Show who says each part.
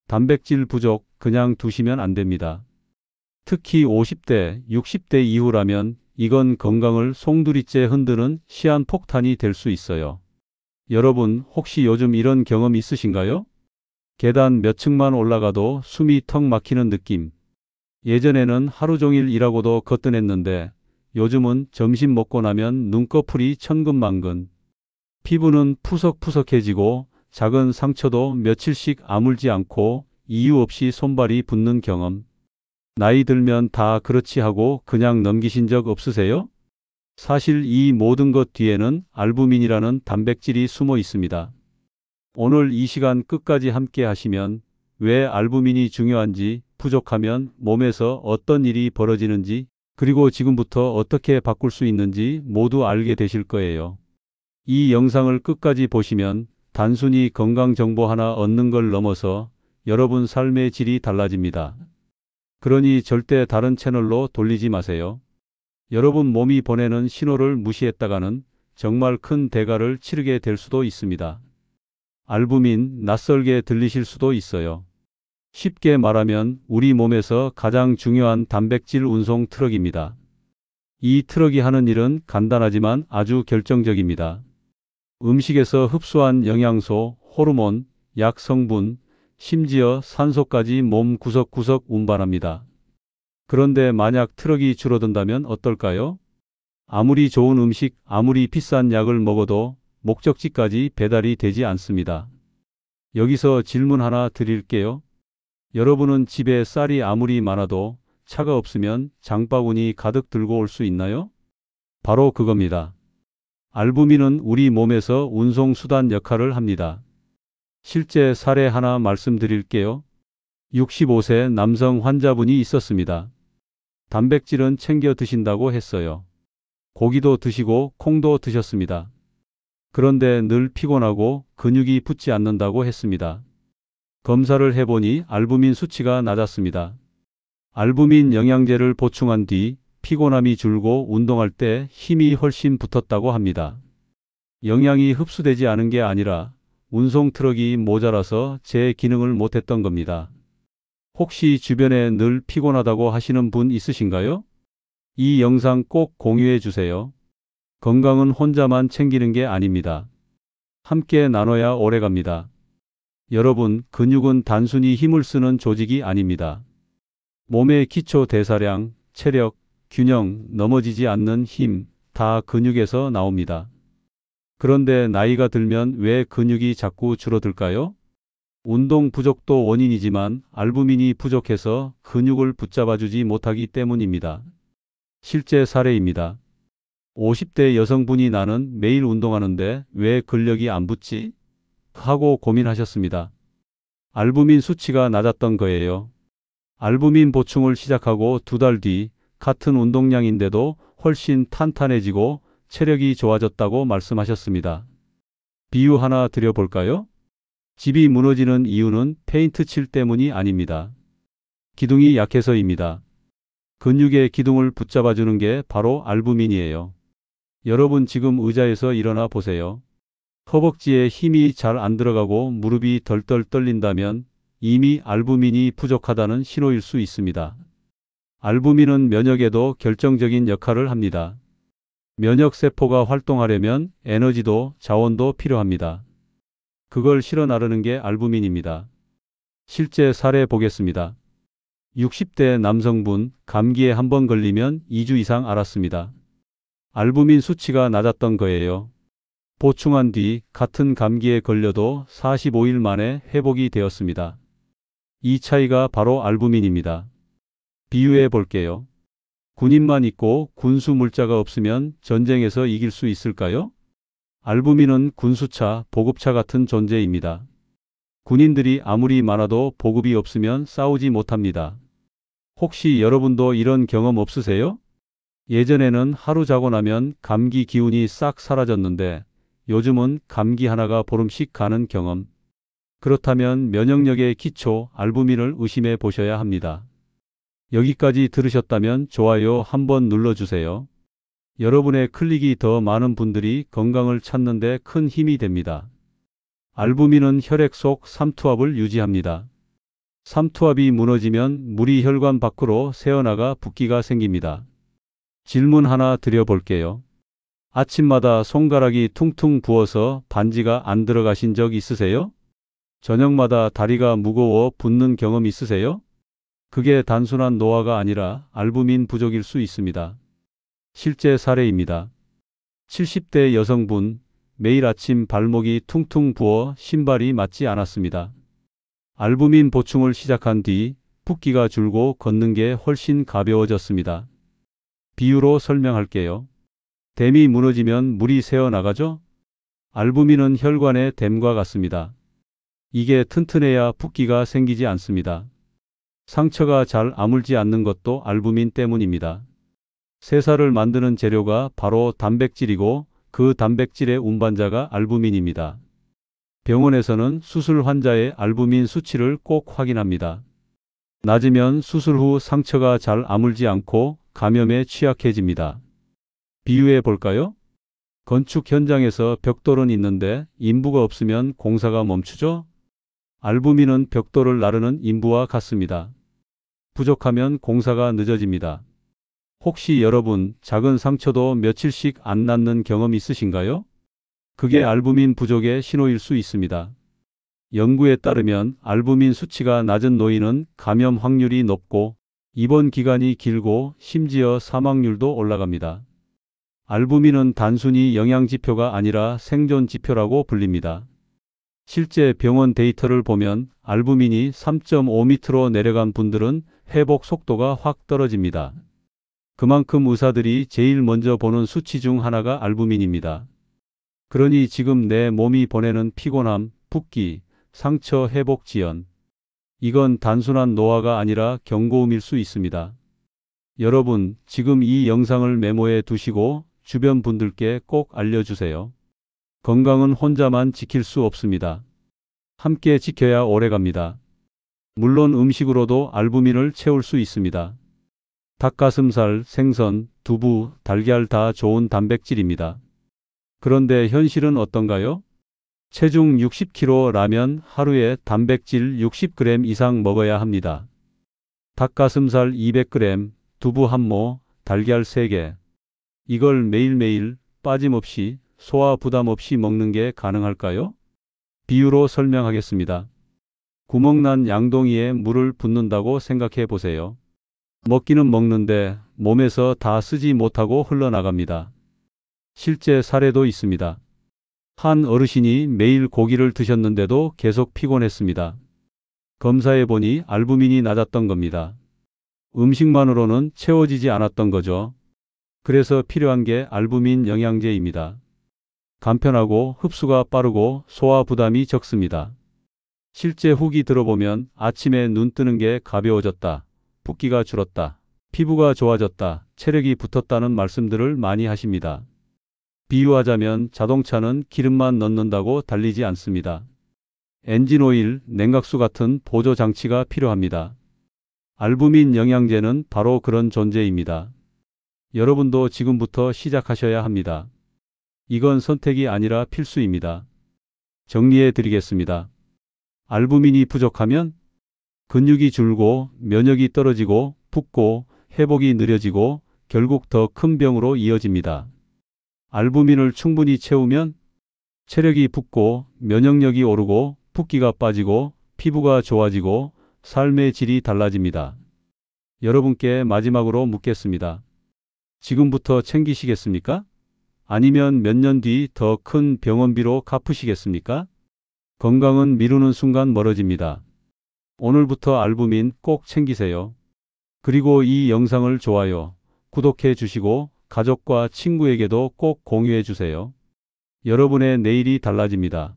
Speaker 1: 단백질 부족 그냥 두시면 안 됩니다. 특히 50대, 60대 이후라면 이건 건강을 송두리째 흔드는 시한폭탄이 될 수 있어요. 여러분, 혹시 요즘 이런 경험 있으신가요? 계단 몇 층만 올라가도 숨이 턱 막히는 느낌. 예전에는 하루 종일 일하고도 거뜬했는데 요즘은 점심 먹고 나면 눈꺼풀이 천근만근. 피부는 푸석푸석해지고 작은 상처도 며칠씩 아물지 않고 이유 없이 손발이 붓는 경험. 나이 들면 다 그렇지 하고 그냥 넘기신 적 없으세요? 사실 이 모든 것 뒤에는 알부민이라는 단백질이 숨어 있습니다. 오늘 이 시간 끝까지 함께 하시면 왜 알부민이 중요한지, 부족하면 몸에서 어떤 일이 벌어지는지, 그리고 지금부터 어떻게 바꿀 수 있는지 모두 알게 되실 거예요. 이 영상을 끝까지 보시면 단순히 건강 정보 하나 얻는 걸 넘어서 여러분 삶의 질이 달라집니다. 그러니 절대 다른 채널로 돌리지 마세요. 여러분 몸이 보내는 신호를 무시했다가는 정말 큰 대가를 치르게 될 수도 있습니다. 알부민, 낯설게 들리실 수도 있어요. 쉽게 말하면 우리 몸에서 가장 중요한 단백질 운송 트럭입니다. 이 트럭이 하는 일은 간단하지만 아주 결정적입니다. 음식에서 흡수한 영양소, 호르몬, 약 성분, 심지어 산소까지 몸 구석구석 운반합니다. 그런데 만약 트럭이 줄어든다면 어떨까요? 아무리 좋은 음식, 아무리 비싼 약을 먹어도 목적지까지 배달이 되지 않습니다. 여기서 질문 하나 드릴게요. 여러분은 집에 쌀이 아무리 많아도 차가 없으면 장바구니 가득 들고 올 수 있나요? 바로 그겁니다. 알부민은 우리 몸에서 운송수단 역할을 합니다. 실제 사례 하나 말씀드릴게요. 65세 남성 환자분이 있었습니다. 단백질은 챙겨 드신다고 했어요. 고기도 드시고 콩도 드셨습니다. 그런데 늘 피곤하고 근육이 붙지 않는다고 했습니다. 검사를 해보니 알부민 수치가 낮았습니다. 알부민 영양제를 보충한 뒤 피곤함이 줄고 운동할 때 힘이 훨씬 붙었다고 합니다. 영양이 흡수되지 않은 게 아니라 운송 트럭이 모자라서 제 기능을 못했던 겁니다. 혹시 주변에 늘 피곤하다고 하시는 분 있으신가요? 이 영상 꼭 공유해 주세요. 건강은 혼자만 챙기는 게 아닙니다. 함께 나눠야 오래갑니다. 여러분, 근육은 단순히 힘을 쓰는 조직이 아닙니다. 몸의 기초 대사량, 체력, 균형, 넘어지지 않는 힘, 다 근육에서 나옵니다. 그런데 나이가 들면 왜 근육이 자꾸 줄어들까요? 운동 부족도 원인이지만 알부민이 부족해서 근육을 붙잡아주지 못하기 때문입니다. 실제 사례입니다. 50대 여성분이 나는 매일 운동하는데 왜 근력이 안 붙지? 하고 고민하셨습니다. 알부민 수치가 낮았던 거예요. 알부민 보충을 시작하고 2달 뒤 같은 운동량인데도 훨씬 탄탄해지고 체력이 좋아졌다고 말씀하셨습니다. 비유 하나 드려볼까요? 집이 무너지는 이유는 페인트 칠 때문이 아닙니다. 기둥이 약해서입니다. 근육의 기둥을 붙잡아주는 게 바로 알부민이에요. 여러분 지금 의자에서 일어나 보세요. 허벅지에 힘이 잘 안 들어가고 무릎이 덜덜 떨린다면 이미 알부민이 부족하다는 신호일 수 있습니다. 알부민은 면역에도 결정적인 역할을 합니다. 면역세포가 활동하려면 에너지도 자원도 필요합니다. 그걸 실어 나르는 게 알부민입니다. 실제 사례 보겠습니다. 60대 남성분, 감기에 한 번 걸리면 2주 이상 앓았습니다. 알부민 수치가 낮았던 거예요. 보충한 뒤 같은 감기에 걸려도 45일 만에 회복이 되었습니다. 이 차이가 바로 알부민입니다. 비유해 볼게요. 군인만 있고 군수 물자가 없으면 전쟁에서 이길 수 있을까요? 알부민은 군수차, 보급차 같은 존재입니다. 군인들이 아무리 많아도 보급이 없으면 싸우지 못합니다. 혹시 여러분도 이런 경험 없으세요? 예전에는 하루 자고 나면 감기 기운이 싹 사라졌는데 요즘은 감기 하나가 보름씩 가는 경험. 그렇다면 면역력의 기초 알부민을 의심해 보셔야 합니다. 여기까지 들으셨다면 좋아요 한번 눌러주세요. 여러분의 클릭이 더 많은 분들이 건강을 찾는 데 큰 힘이 됩니다. 알부민은 혈액 속 삼투압을 유지합니다. 삼투압이 무너지면 물이 혈관 밖으로 새어나가 붓기가 생깁니다. 질문 하나 드려볼게요. 아침마다 손가락이 퉁퉁 부어서 반지가 안 들어가신 적 있으세요? 저녁마다 다리가 무거워 붓는 경험 있으세요? 그게 단순한 노화가 아니라 알부민 부족일 수 있습니다. 실제 사례입니다. 70대 여성분, 매일 아침 발목이 퉁퉁 부어 신발이 맞지 않았습니다. 알부민 보충을 시작한 뒤 붓기가 줄고 걷는 게 훨씬 가벼워졌습니다. 비유로 설명할게요. 댐이 무너지면 물이 새어나가죠? 알부민은 혈관의 댐과 같습니다. 이게 튼튼해야 붓기가 생기지 않습니다. 상처가 잘 아물지 않는 것도 알부민 때문입니다. 새살을 만드는 재료가 바로 단백질이고 그 단백질의 운반자가 알부민입니다. 병원에서는 수술 환자의 알부민 수치를 꼭 확인합니다. 낮으면 수술 후 상처가 잘 아물지 않고 감염에 취약해집니다. 비유해 볼까요? 건축 현장에서 벽돌은 있는데 인부가 없으면 공사가 멈추죠? 알부민은 벽돌을 나르는 인부와 같습니다. 부족하면 공사가 늦어집니다. 혹시 여러분 작은 상처도 며칠씩 안 낫는 경험 있으신가요? 그게 알부민 부족의 신호일 수 있습니다. 연구에 따르면 알부민 수치가 낮은 노인은 감염 확률이 높고 입원 기간이 길고 심지어 사망률도 올라갑니다. 알부민은 단순히 영양 지표가 아니라 생존 지표라고 불립니다. 실제 병원 데이터를 보면 알부민이 3.5m로 내려간 분들은 회복 속도가 확 떨어집니다. 그만큼 의사들이 제일 먼저 보는 수치 중 하나가 알부민입니다. 그러니 지금 내 몸이 보내는 피곤함, 붓기, 상처 회복 지연. 이건 단순한 노화가 아니라 경고음일 수 있습니다. 여러분, 지금 이 영상을 메모해 두시고 주변 분들께 꼭 알려주세요. 건강은 혼자만 지킬 수 없습니다. 함께 지켜야 오래갑니다. 물론 음식으로도 알부민을 채울 수 있습니다. 닭가슴살, 생선, 두부, 달걀 다 좋은 단백질입니다. 그런데 현실은 어떤가요? 체중 60kg라면 하루에 단백질 60g 이상 먹어야 합니다. 닭가슴살 200g, 두부 1모, 달걀 3개. 이걸 매일매일 빠짐없이 소화 부담 없이 먹는 게 가능할까요? 비유로 설명하겠습니다. 구멍난 양동이에 물을 붓는다고 생각해 보세요. 먹기는 먹는데 몸에서 다 쓰지 못하고 흘러나갑니다. 실제 사례도 있습니다. 한 어르신이 매일 고기를 드셨는데도 계속 피곤했습니다. 검사해 보니 알부민이 낮았던 겁니다. 음식만으로는 채워지지 않았던 거죠. 그래서 필요한 게 알부민 영양제입니다. 간편하고 흡수가 빠르고 소화 부담이 적습니다. 실제 후기 들어보면 아침에 눈 뜨는 게 가벼워졌다, 붓기가 줄었다, 피부가 좋아졌다, 체력이 붙었다는 말씀들을 많이 하십니다. 비유하자면 자동차는 기름만 넣는다고 달리지 않습니다. 엔진오일, 냉각수 같은 보조 장치가 필요합니다. 알부민 영양제는 바로 그런 존재입니다. 여러분도 지금부터 시작하셔야 합니다. 이건 선택이 아니라 필수입니다. 정리해 드리겠습니다. 알부민이 부족하면 근육이 줄고 면역이 떨어지고 붓고 회복이 느려지고 결국 더 큰 병으로 이어집니다. 알부민을 충분히 채우면 체력이 붙고 면역력이 오르고 붓기가 빠지고 피부가 좋아지고 삶의 질이 달라집니다. 여러분께 마지막으로 묻겠습니다. 지금부터 챙기시겠습니까? 아니면 몇 년 뒤 더 큰 병원비로 갚으시겠습니까? 건강은 미루는 순간 멀어집니다. 오늘부터 알부민 꼭 챙기세요. 그리고 이 영상을 좋아요, 구독해 주시고 가족과 친구에게도 꼭 공유해 주세요. 여러분의 내일이 달라집니다.